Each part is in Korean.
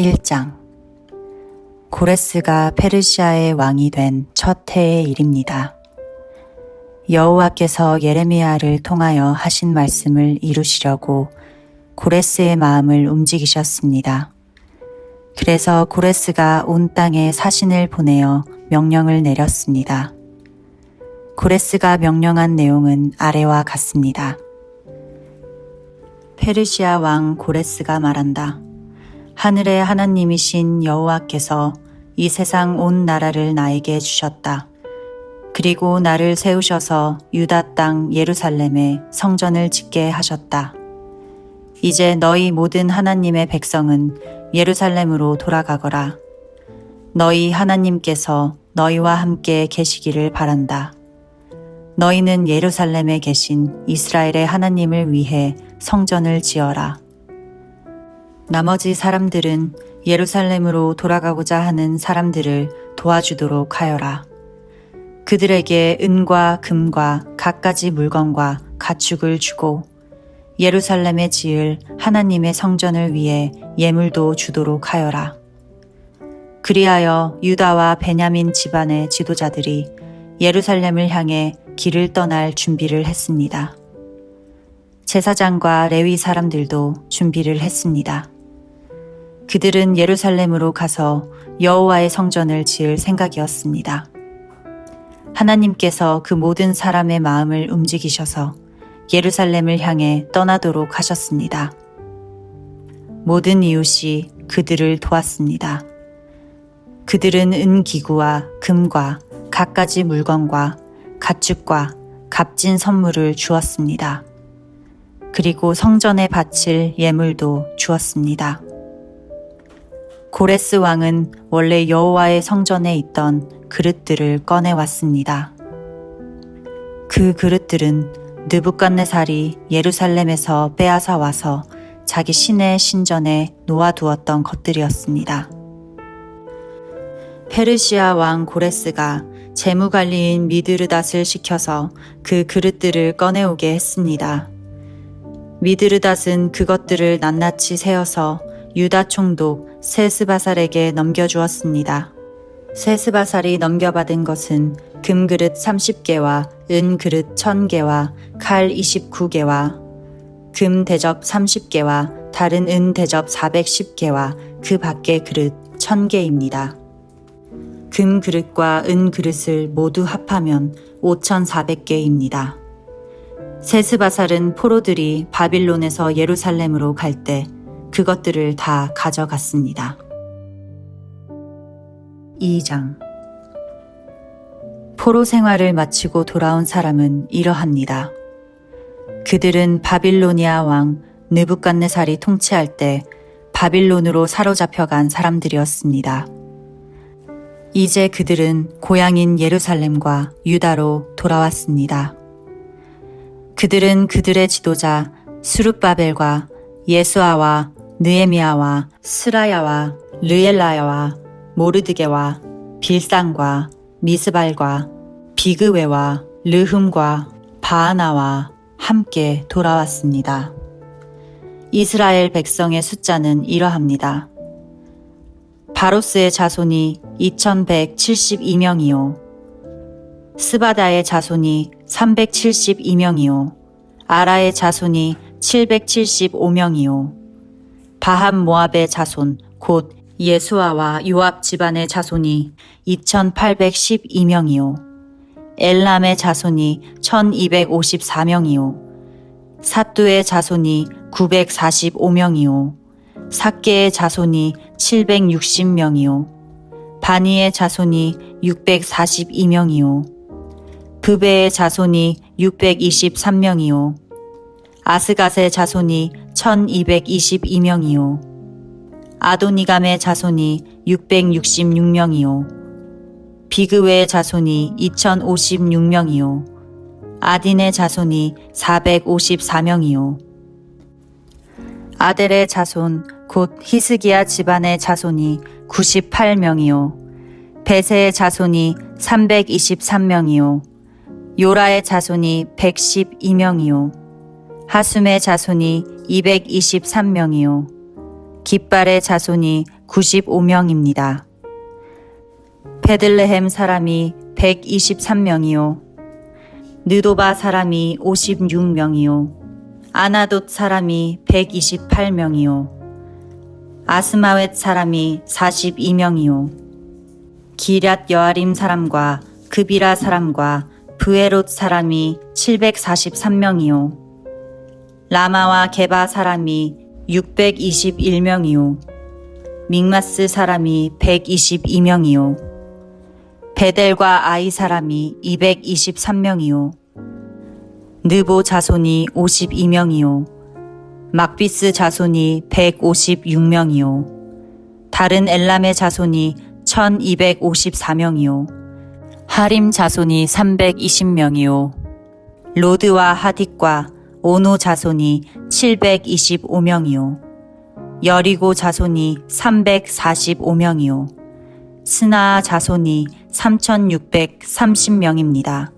1장. 고레스가 페르시아의 왕이 된 첫 해의 일입니다. 여호와께서 예레미야를 통하여 하신 말씀을 이루시려고 고레스의 마음을 움직이셨습니다. 그래서 고레스가 온 땅에 사신을 보내어 명령을 내렸습니다. 고레스가 명령한 내용은 아래와 같습니다. 페르시아 왕 고레스가 말한다. 하늘의 하나님이신 여호와께서 이 세상 온 나라를 나에게 주셨다. 그리고 나를 세우셔서 유다 땅 예루살렘에 성전을 짓게 하셨다. 이제 너희 모든 하나님의 백성은 예루살렘으로 돌아가거라. 너희 하나님께서 너희와 함께 계시기를 바란다. 너희는 예루살렘에 계신 이스라엘의 하나님을 위해 성전을 지어라. 나머지 사람들은 예루살렘으로 돌아가고자 하는 사람들을 도와주도록 하여라. 그들에게 은과 금과 갖가지 물건과 가축을 주고 예루살렘에 지을 하나님의 성전을 위해 예물도 주도록 하여라. 그리하여 유다와 베냐민 집안의 지도자들이 예루살렘을 향해 길을 떠날 준비를 했습니다. 제사장과 레위 사람들도 준비를 했습니다. 그들은 예루살렘으로 가서 여호와의 성전을 지을 생각이었습니다. 하나님께서 그 모든 사람의 마음을 움직이셔서 예루살렘을 향해 떠나도록 하셨습니다. 모든 이웃이 그들을 도왔습니다. 그들은 은기구와 금과 갖가지 물건과 가축과 값진 선물을 주었습니다. 그리고 성전에 바칠 예물도 주었습니다. 고레스 왕은 원래 여호와의 성전에 있던 그릇들을 꺼내왔습니다. 그 그릇들은 느부갓네살이 예루살렘에서 빼앗아 와서 자기 신의 신전에 놓아두었던 것들이었습니다. 페르시아 왕 고레스가 재무관리인 미드르닷을 시켜서 그 그릇들을 꺼내오게 했습니다. 미드르닷은 그것들을 낱낱이 세어서 유다 총독 세스바살에게 넘겨주었습니다. 세스바살이 넘겨받은 것은 금그릇 30개와 은그릇 1000개와 칼 29개와 금대접 30개와 다른 은대접 410개와 그 밖의 그릇 1000개입니다. 금그릇과 은그릇을 모두 합하면 5400개입니다. 세스바살은 포로들이 바빌론에서 예루살렘으로 갈 때 그것들을 다 가져갔습니다. 2장. 포로 생활을 마치고 돌아온 사람은 이러합니다. 그들은 바빌로니아 왕 느부갓네살이 통치할 때 바빌론으로 사로잡혀간 사람들이었습니다. 이제 그들은 고향인 예루살렘과 유다로 돌아왔습니다. 그들은 그들의 지도자 스룹바벨과 예수아와 느헤미야와 스라야와 르엘라야와 모르드게와 빌상과 미스발과 비그웨와 르흠과 바하나와 함께 돌아왔습니다. 이스라엘 백성의 숫자는 이러합니다. 바로스의 자손이 2172명이요. 스바다의 자손이 372명이요. 아라의 자손이 775명이요. 바함 모압의 자손 곧 예수아와 요압 집안의 자손이 2812명이요. 엘람의 자손이 1254명이요. 삿두의 자손이 945명이요. 삭개의 자손이 760명이요. 바니의 자손이 642명이요. 브베의 자손이 623명이요. 아스갓의 자손이 1222명이요. 아도니감의 자손이 666명이요. 비그웨의 자손이 2056명이요. 아딘의 자손이 454명이요. 아델의 자손 곧 히스기야 집안의 자손이 98명이요. 베세의 자손이 323명이요. 요라의 자손이 112명이요. 하숨의 자손이 223명이요. 깃발의 자손이 95명입니다. 베들레헴 사람이 123명이요. 느도바 사람이 56명이요. 아나돗 사람이 128명이요. 아스마웻 사람이 42명이요. 기럇 여아림 사람과 그비라 사람과 브에롯 사람이 743명이요. 라마와 게바 사람이 621명이요. 믹마스 사람이 122명이요. 베델과 아이 사람이 223명이요. 느보 자손이 52명이요. 막비스 자손이 156명이요. 다른 엘람의 자손이 1254명이요. 하림 자손이 320명이요. 로드와 하딕과 오노 자손이 725명이요. 여리고 자손이 345명이요. 스나아 자손이 3630명입니다.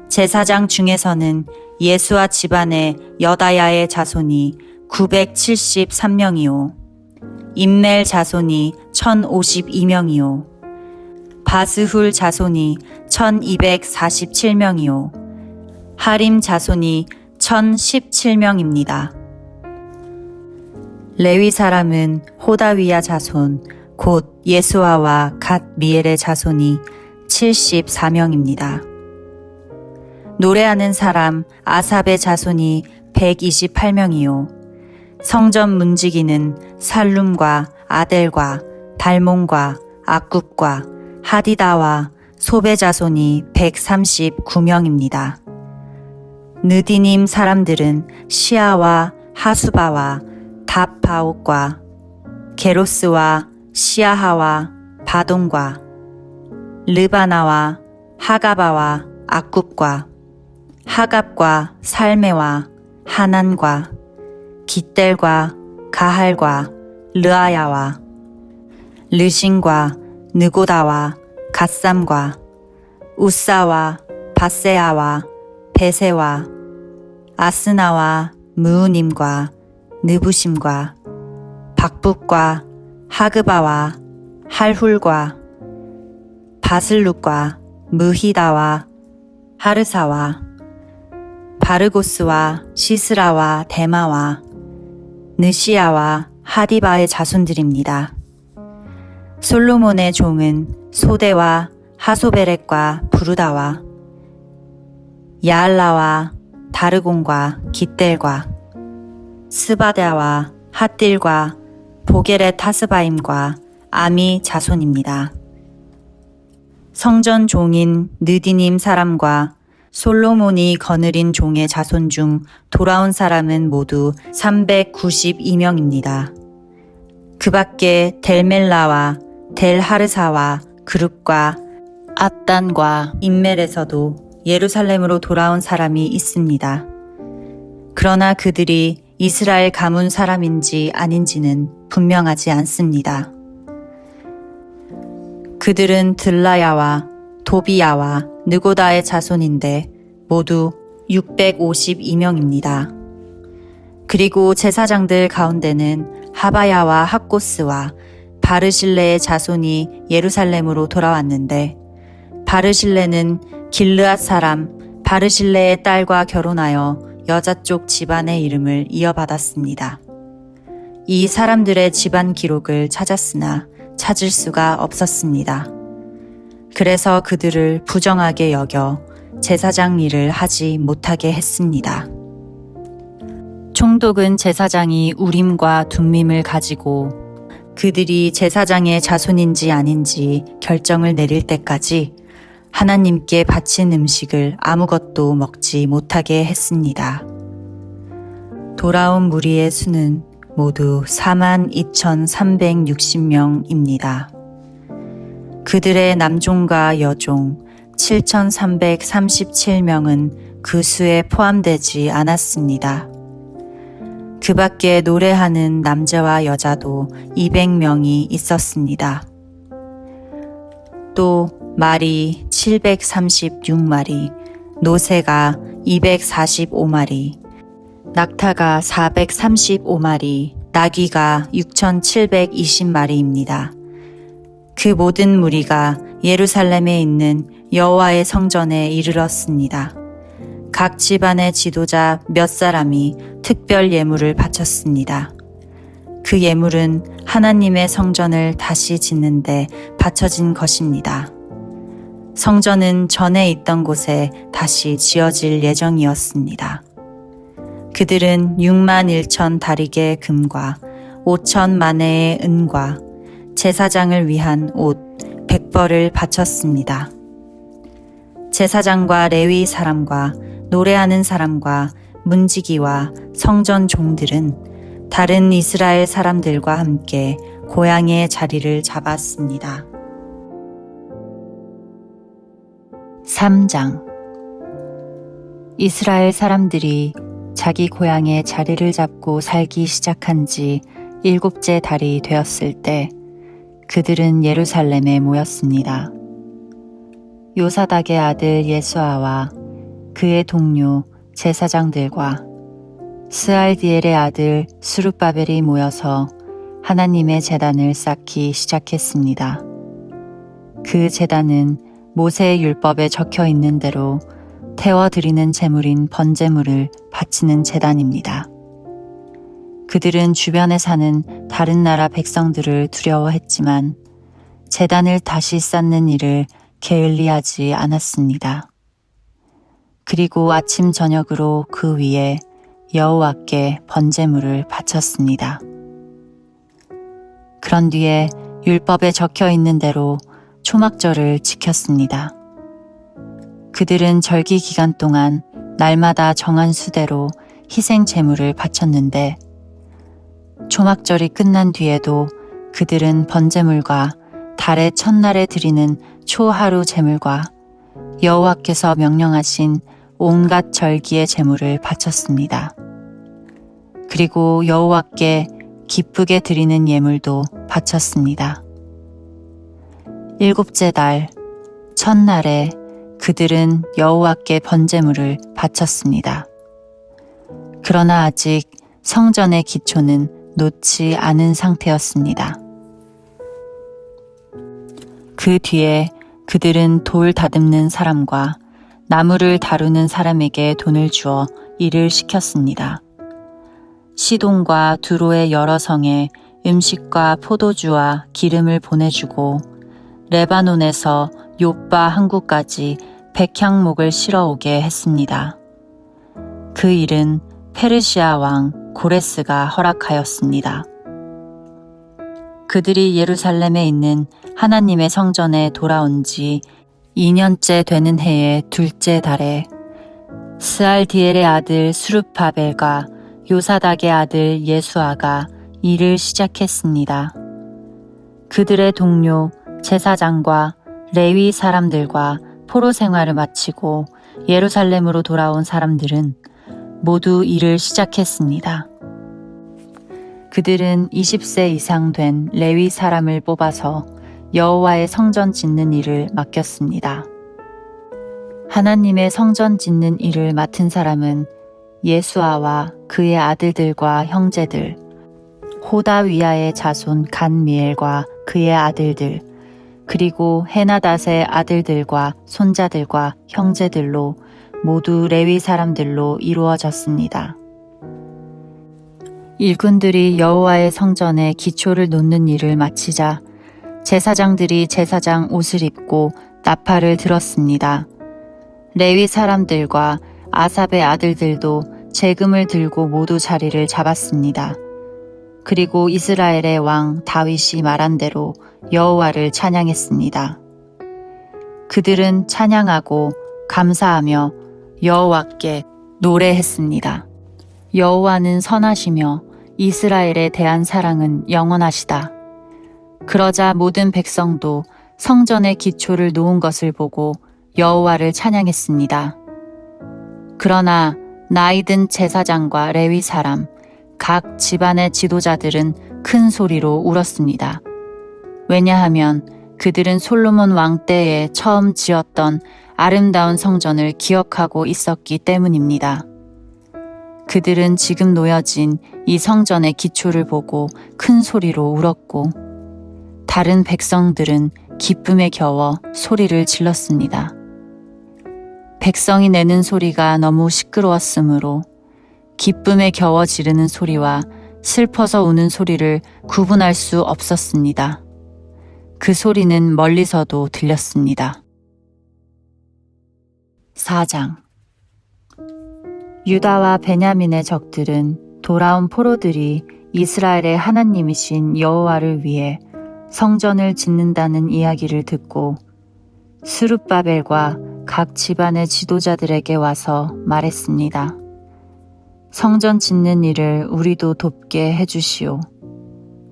제사장 중에서는 예수아 집안의 여다야의 자손이 973명이요. 임멜 자손이 1052명이요. 바스훌 자손이 1247명이요. 하림 자손이 1017명입니다. 레위 사람은 호다위야 자손 곧 예수아와 갓 미엘의 자손이 74명입니다. 노래하는 사람 아삽의 자손이 128명이요. 성전 문지기는 살룸과 아델과 달몬과 악굽과 하디다와 소베 자손이 139명입니다. 느디님 사람들은 시아와 하수바와 답바옥과 게로스와 시아하와 바돈과 르바나와 하가바와 악굽과 하갑과 살메와 하난과 깃델과 가할과 르아야와 르신과 느고다와 갓삼과 우사와 바세아와 베세와 아스나와 무우님과 느부심과 박북과 하그바와 할훌과 바슬룩과 무히다와 하르사와 바르고스와 시스라와 데마와 느시아와 하디바의 자손들입니다. 솔로몬의 종은 소데와 하소베렉과 부르다와 야알라와 다르곤과 깃델과 스바다와 핫딜과 보게렛 타스바임과 아미 자손입니다. 성전 종인 느디님 사람과 솔로몬이 거느린 종의 자손 중 돌아온 사람은 모두 392명입니다. 그 밖에 델멜라와 델하르사와 그룹과 압단과 임멜에서도 예루살렘으로 돌아온 사람이 있습니다. 그러나 그들이 이스라엘 가문 사람인지 아닌지는 분명하지 않습니다. 그들은 들라야와 도비야와 느고다의 자손인데 모두 652명입니다. 그리고 제사장들 가운데는 하바야와 학고스와 바르실레의 자손이 예루살렘으로 돌아왔는데 바르실레는 길르앗 사람 바르실레의 딸과 결혼하여 여자 쪽 집안의 이름을 이어받았습니다. 이 사람들의 집안 기록을 찾았으나 찾을 수가 없었습니다. 그래서 그들을 부정하게 여겨 제사장 일을 하지 못하게 했습니다. 총독은 제사장이 우림과 둠밈을 가지고 그들이 제사장의 자손인지 아닌지 결정을 내릴 때까지 하나님께 바친 음식을 아무것도 먹지 못하게 했습니다. 돌아온 무리의 수는 모두 42,360명입니다. 그들의 남종과 여종 7,337명은 그 수에 포함되지 않았습니다. 그 밖에 노래하는 남자와 여자도 200명이 있었습니다. 또 말이 736마리, 노새가 245마리, 낙타가 435마리, 나귀가 6,720마리입니다. 그 모든 무리가 예루살렘에 있는 여호와의 성전에 이르렀습니다. 각 집안의 지도자 몇 사람이 특별 예물을 바쳤습니다. 그 예물은 하나님의 성전을 다시 짓는데 바쳐진 것입니다. 성전은 전에 있던 곳에 다시 지어질 예정이었습니다. 그들은 6만 1천 다리개 금과 5천 마네의 은과 제사장을 위한 옷 100벌을 바쳤습니다. 제사장과 레위 사람과 노래하는 사람과 문지기와 성전 종들은 다른 이스라엘 사람들과 함께 고향의 자리를 잡았습니다. 3장. 이스라엘 사람들이 자기 고향의 자리를 잡고 살기 시작한 지 7째 달이 되었을 때 그들은 예루살렘에 모였습니다. 요사닥의 아들 예수아와 그의 동료 제사장들과 스알디엘의 아들 스룹바벨이 모여서 하나님의 제단을 쌓기 시작했습니다. 그 제단은 모세의 율법에 적혀 있는 대로 태워드리는 제물인 번제물을 바치는 제단입니다. 그들은 주변에 사는 다른 나라 백성들을 두려워했지만 제단을 다시 쌓는 일을 게을리하지 않았습니다. 그리고 아침 저녁으로 그 위에 여호와께 번제물을 바쳤습니다. 그런 뒤에 율법에 적혀 있는 대로 초막절을 지켰습니다. 그들은 절기 기간 동안 날마다 정한 수대로 희생 제물을 바쳤는데 초막절이 끝난 뒤에도 그들은 번제물과 달의 첫날에 드리는 초하루 제물과 여호와께서 명령하신 온갖 절기의 제물을 바쳤습니다. 그리고 여호와께 기쁘게 드리는 예물도 바쳤습니다. 7째 달 첫날에 그들은 여호와께 번제물을 바쳤습니다. 그러나 아직 성전의 기초는 놓지 않은 상태였습니다. 그 뒤에 그들은 돌 다듬는 사람과 나무를 다루는 사람에게 돈을 주어 일을 시켰습니다. 시돈과 두로의 여러 성에 음식과 포도주와 기름을 보내주고 레바논에서 욥바 항구까지 백향목을 실어오게 했습니다. 그 일은 페르시아 왕 고레스가 허락하였습니다. 그들이 예루살렘에 있는 하나님의 성전에 돌아온 지 2년째 되는 해의 둘째 달에 스알디엘의 아들 스룹바벨과 요사닥의 아들 예수아가 일을 시작했습니다. 그들의 동료 제사장과 레위 사람들과 포로 생활을 마치고 예루살렘으로 돌아온 사람들은 모두 일을 시작했습니다. 그들은 20세 이상 된 레위 사람을 뽑아서 여호와의 성전 짓는 일을 맡겼습니다. 하나님의 성전 짓는 일을 맡은 사람은 예수아와 그의 아들들과 형제들, 호다위아의 자손 간미엘과 그의 아들들, 그리고 헤나닷의 아들들과 손자들과 형제들로 모두 레위 사람들로 이루어졌습니다. 일꾼들이 여호와의 성전에 기초를 놓는 일을 마치자 제사장들이 제사장 옷을 입고 나팔을 들었습니다. 레위 사람들과 아삽의 아들들도 재금을 들고 모두 자리를 잡았습니다. 그리고 이스라엘의 왕 다윗이 말한 대로 여호와를 찬양했습니다. 그들은 찬양하고 감사하며 여호와께 노래했습니다. 여호와는 선하시며 이스라엘에 대한 사랑은 영원하시다. 그러자 모든 백성도 성전의 기초를 놓은 것을 보고 여호와를 찬양했습니다. 그러나 나이든 제사장과 레위 사람, 각 집안의 지도자들은 큰 소리로 울었습니다. 왜냐하면 그들은 솔로몬 왕 때에 처음 지었던 아름다운 성전을 기억하고 있었기 때문입니다. 그들은 지금 놓여진 이 성전의 기초를 보고 큰 소리로 울었고 다른 백성들은 기쁨에 겨워 소리를 질렀습니다. 백성이 내는 소리가 너무 시끄러웠으므로 기쁨에 겨워 지르는 소리와 슬퍼서 우는 소리를 구분할 수 없었습니다. 그 소리는 멀리서도 들렸습니다. 4장 유다와 베냐민의 적들은 돌아온 포로들이 이스라엘의 하나님이신 여호와를 위해 성전을 짓는다는 이야기를 듣고 스룹바벨과 각 집안의 지도자들에게 와서 말했습니다. 성전 짓는 일을 우리도 돕게 해주시오.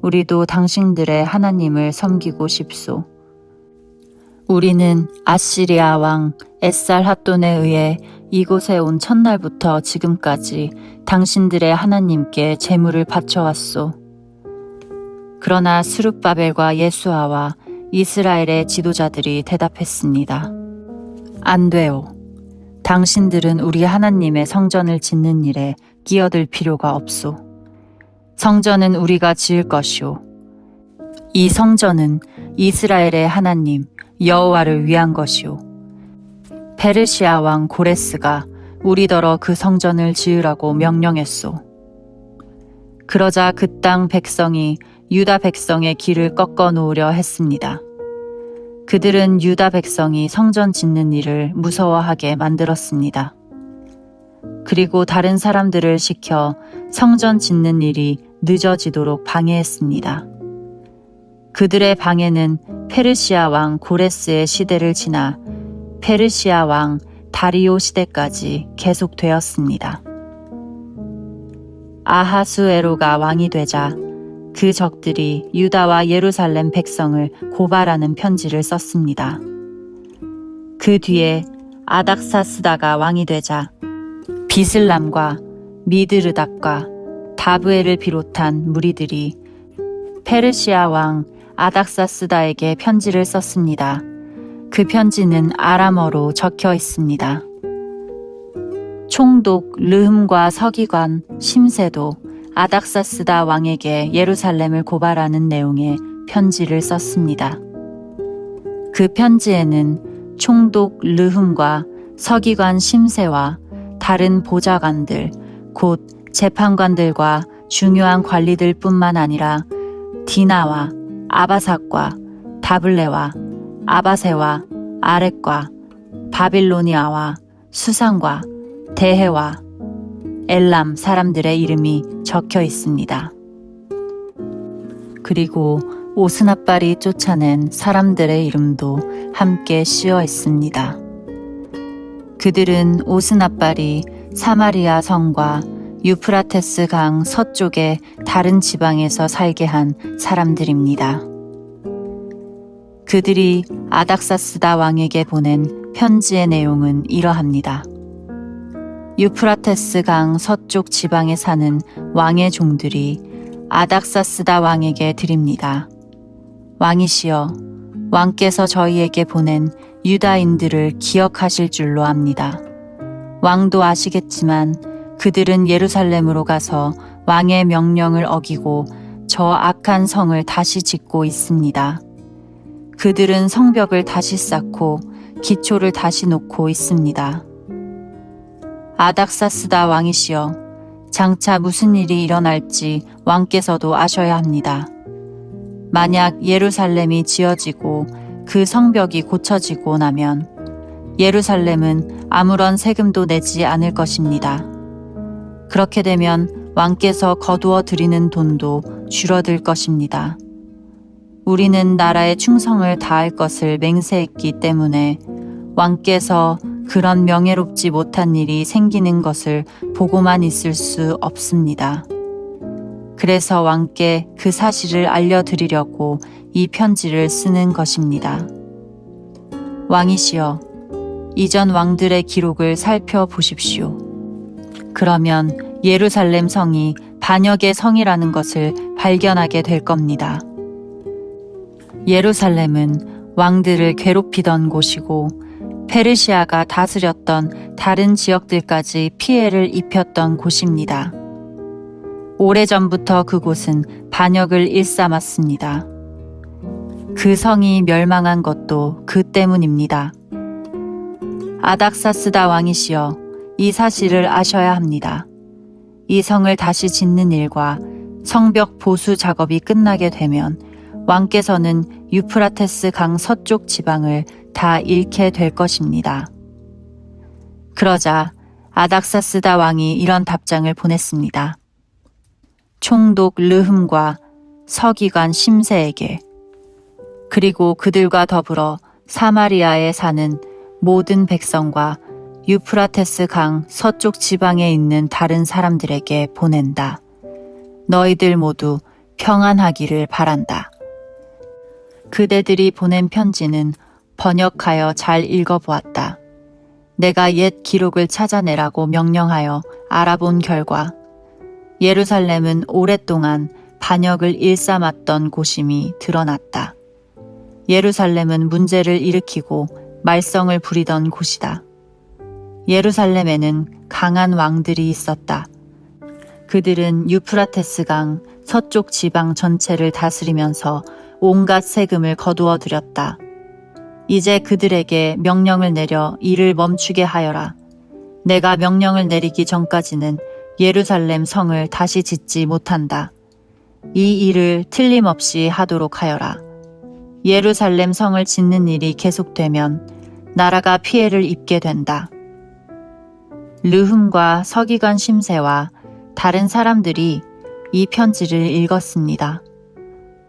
우리도 당신들의 하나님을 섬기고 싶소. 우리는 아시리아 왕 에살핫돈에 의해 이곳에 온 첫날부터 지금까지 당신들의 하나님께 제물을 바쳐왔소. 그러나 스룹바벨과 예수아와 이스라엘의 지도자들이 대답했습니다. 안 돼요. 당신들은 우리 하나님의 성전을 짓는 일에 끼어들 필요가 없소. 성전은 우리가 지을 것이오. 이 성전은 이스라엘의 하나님 여호와를 위한 것이오. 페르시아 왕 고레스가 우리더러 그 성전을 지으라고 명령했소. 그러자 그 땅 백성이 유다 백성의 길을 꺾어 놓으려 했습니다. 그들은 유다 백성이 성전 짓는 일을 무서워하게 만들었습니다. 그리고 다른 사람들을 시켜 성전 짓는 일이 늦어지도록 방해했습니다. 그들의 방해는 페르시아 왕 고레스의 시대를 지나 페르시아 왕 다리오 시대까지 계속되었습니다. 아하수에로가 왕이 되자 그 적들이 유다와 예루살렘 백성을 고발하는 편지를 썼습니다. 그 뒤에 아닥사스다가 왕이 되자 비슬람과 미드르닥과 다브엘을 비롯한 무리들이 페르시아 왕 아닥사스다에게 편지를 썼습니다. 그 편지는 아람어로 적혀 있습니다. 총독 르흠과 서기관 심세도 아닥사스다 왕에게 예루살렘을 고발하는 내용의 편지를 썼습니다. 그 편지에는 총독 르흠과 서기관 심세와 다른 보좌관들, 곧 재판관들과 중요한 관리들 뿐만 아니라 디나와 아바삭과 다블레와 아바세와 아렉과 바빌로니아와 수상과 대해와 엘람 사람들의 이름이 적혀 있습니다. 그리고 오스나발이 쫓아낸 사람들의 이름도 함께 씌어 있습니다. 그들은 오스나발이 사마리아 성과 유프라테스 강 서쪽의 다른 지방에서 살게 한 사람들입니다. 그들이 아닥사스다 왕에게 보낸 편지의 내용은 이러합니다. 유프라테스 강 서쪽 지방에 사는 왕의 종들이 아닥사스다 왕에게 드립니다. 왕이시여, 왕께서 저희에게 보낸 유다인들을 기억하실 줄로 압니다. 왕도 아시겠지만 그들은 예루살렘으로 가서 왕의 명령을 어기고 저 악한 성을 다시 짓고 있습니다. 그들은 성벽을 다시 쌓고 기초를 다시 놓고 있습니다. 아닥사스다 왕이시여, 장차 무슨 일이 일어날지 왕께서도 아셔야 합니다. 만약 예루살렘이 지어지고 그 성벽이 고쳐지고 나면 예루살렘은 아무런 세금도 내지 않을 것입니다. 그렇게 되면 왕께서 거두어 드리는 돈도 줄어들 것입니다. 우리는 나라에 충성을 다할 것을 맹세했기 때문에 왕께서 그런 명예롭지 못한 일이 생기는 것을 보고만 있을 수 없습니다. 그래서 왕께 그 사실을 알려드리려고 이 편지를 쓰는 것입니다. 왕이시여, 이전 왕들의 기록을 살펴보십시오. 그러면 예루살렘 성이 반역의 성이라는 것을 발견하게 될 겁니다. 예루살렘은 왕들을 괴롭히던 곳이고 페르시아가 다스렸던 다른 지역들까지 피해를 입혔던 곳입니다. 오래전부터 그곳은 반역을 일삼았습니다. 그 성이 멸망한 것도 그 때문입니다. 아닥사스다 왕이시여, 이 사실을 아셔야 합니다. 이 성을 다시 짓는 일과 성벽 보수 작업이 끝나게 되면 왕께서는 유프라테스 강 서쪽 지방을 다 잃게 될 것입니다. 그러자 아닥사스다 왕이 이런 답장을 보냈습니다. 총독 르흠과 서기관 심세에게, 그리고 그들과 더불어 사마리아에 사는 모든 백성과 유프라테스 강 서쪽 지방에 있는 다른 사람들에게 보낸다. 너희들 모두 평안하기를 바란다. 그대들이 보낸 편지는 번역하여 잘 읽어보았다. 내가 옛 기록을 찾아내라고 명령하여 알아본 결과 예루살렘은 오랫동안 반역을 일삼았던 곳임이 드러났다. 예루살렘은 문제를 일으키고 말썽을 부리던 곳이다. 예루살렘에는 강한 왕들이 있었다. 그들은 유프라테스 강 서쪽 지방 전체를 다스리면서 온갖 세금을 거두어 들였다. 이제 그들에게 명령을 내려 일을 멈추게 하여라. 내가 명령을 내리기 전까지는 예루살렘 성을 다시 짓지 못한다. 이 일을 틀림없이 하도록 하여라. 예루살렘 성을 짓는 일이 계속되면 나라가 피해를 입게 된다. 르흠과 서기관 심세와 다른 사람들이 이 편지를 읽었습니다.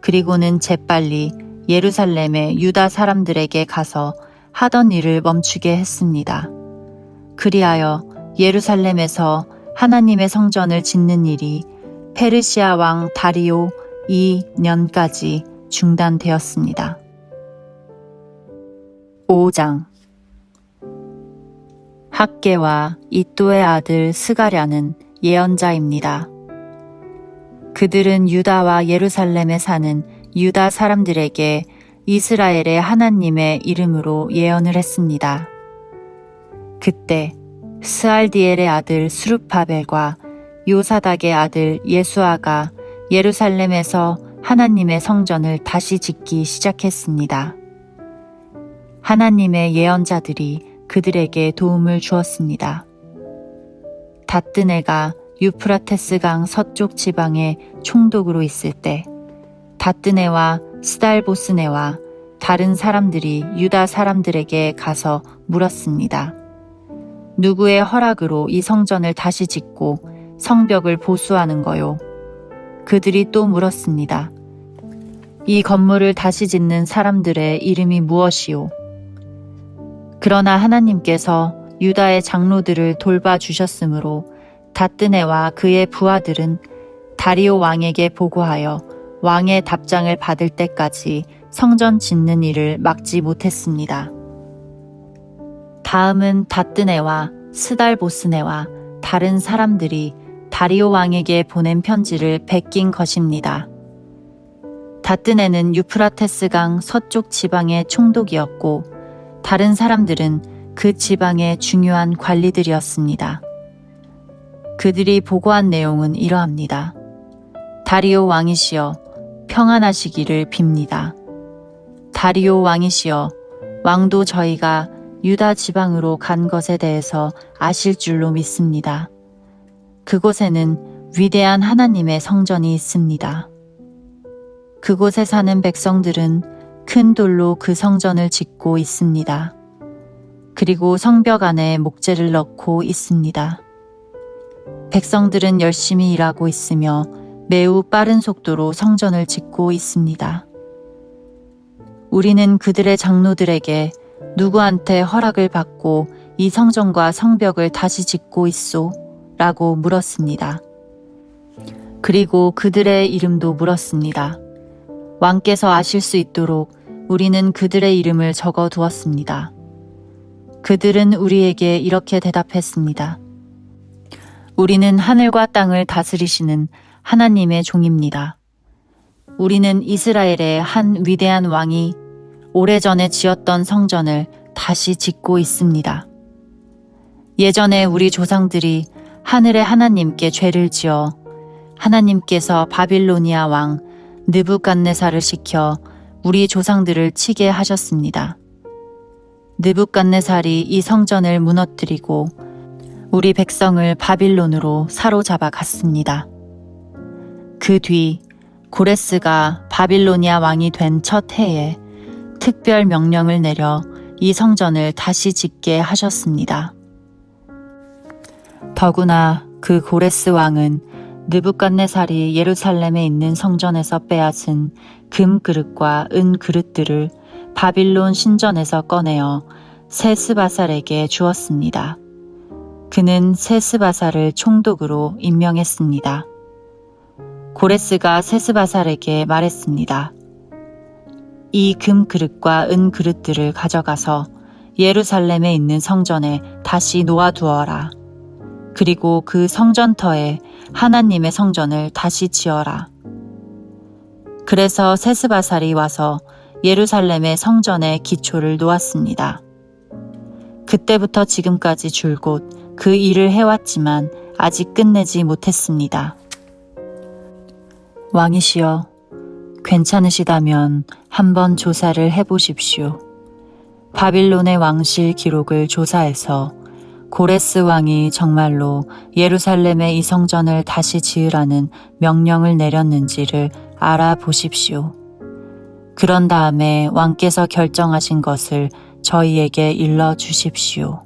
그리고는 재빨리 예루살렘의 유다 사람들에게 가서 하던 일을 멈추게 했습니다. 그리하여 예루살렘에서 하나님의 성전을 짓는 일이 페르시아 왕 다리오 2년까지 중단되었습니다. 5장. 학개와 이또의 아들 스가랴는 예언자입니다. 그들은 유다와 예루살렘에 사는 유다 사람들에게 이스라엘의 하나님의 이름으로 예언을 했습니다. 그때 스알디엘의 아들 수르바벨과 요사닥의 아들 예수아가 예루살렘에서 하나님의 성전을 다시 짓기 시작했습니다. 하나님의 예언자들이 그들에게 도움을 주었습니다. 다뜨네가 유프라테스 강 서쪽 지방의 총독으로 있을 때 다뜨네와 스달보스네와 다른 사람들이 유다 사람들에게 가서 물었습니다. 누구의 허락으로 이 성전을 다시 짓고 성벽을 보수하는 거요? 그들이 또 물었습니다. 이 건물을 다시 짓는 사람들의 이름이 무엇이요? 그러나 하나님께서 유다의 장로들을 돌봐주셨으므로 다뜨네와 그의 부하들은 다리오 왕에게 보고하여 왕의 답장을 받을 때까지 성전 짓는 일을 막지 못했습니다. 다음은 다뜨네와 스달보스네와 다른 사람들이 다리오 왕에게 보낸 편지를 베낀 것입니다. 다뜨네는 유프라테스 강 서쪽 지방의 총독이었고 다른 사람들은 그 지방의 중요한 관리들이었습니다. 그들이 보고한 내용은 이러합니다. 다리오 왕이시여, 평안하시기를 빕니다. 다리오 왕이시여, 왕도 저희가 유다 지방으로 간 것에 대해서 아실 줄로 믿습니다. 그곳에는 위대한 하나님의 성전이 있습니다. 그곳에 사는 백성들은 큰 돌로 그 성전을 짓고 있습니다. 그리고 성벽 안에 목재를 넣고 있습니다. 백성들은 열심히 일하고 있으며 매우 빠른 속도로 성전을 짓고 있습니다. 우리는 그들의 장로들에게 누구한테 허락을 받고 이 성전과 성벽을 다시 짓고 있소? 라고 물었습니다. 그리고 그들의 이름도 물었습니다. 왕께서 아실 수 있도록 우리는 그들의 이름을 적어 두었습니다. 그들은 우리에게 이렇게 대답했습니다. 우리는 하늘과 땅을 다스리시는 하나님의 종입니다. 우리는 이스라엘의 한 위대한 왕이 오래전에 지었던 성전을 다시 짓고 있습니다. 예전에 우리 조상들이 하늘의 하나님께 죄를 지어 하나님께서 바빌로니아 왕 느부갓네살을 시켜 우리 조상들을 치게 하셨습니다. 느부갓네살이 이 성전을 무너뜨리고 우리 백성을 바빌론으로 사로잡아 갔습니다. 그 뒤 고레스가 바빌로니아 왕이 된 첫 해에 특별 명령을 내려 이 성전을 다시 짓게 하셨습니다. 더구나 그 고레스 왕은 느부갓네살이 예루살렘에 있는 성전에서 빼앗은 금 그릇과 은 그릇들을 바빌론 신전에서 꺼내어 세스바살에게 주었습니다. 그는 세스바살을 총독으로 임명했습니다. 고레스가 세스바살에게 말했습니다. 이 금 그릇과 은 그릇들을 가져가서 예루살렘에 있는 성전에 다시 놓아두어라. 그리고 그 성전터에 하나님의 성전을 다시 지어라. 그래서 세스바살이 와서 예루살렘의 성전의 기초를 놓았습니다. 그때부터 지금까지 줄곧 그 일을 해왔지만 아직 끝내지 못했습니다. 왕이시여, 괜찮으시다면 한번 조사를 해보십시오. 바빌론의 왕실 기록을 조사해서 고레스 왕이 정말로 예루살렘의 이 성전을 다시 지으라는 명령을 내렸는지를 알아보십시오. 그런 다음에 왕께서 결정하신 것을 저희에게 일러 주십시오.